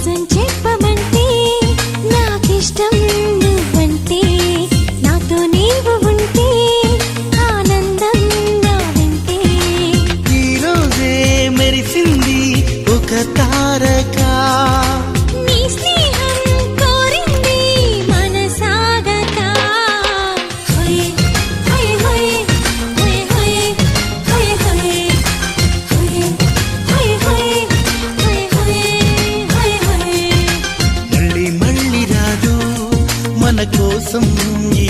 నిజం చెప్పమంటే నాకిష్టం నువ్వంటే నాతో నీవు ఉంటే ఆనందం నా వింటే ఈ రోజే మెరిసింది ఒక తారక నీ స్నేహం కోరింది మనసాగక హోయ్ హోయ్ హోయ్ హోయ్ హోయ్ హోయ్ హోయ్ హోయ్ హోయ్ హోయ్ హోయ్ హోయ్ మళ్ళీ మళ్ళీ రాదు మన కోసం ఈ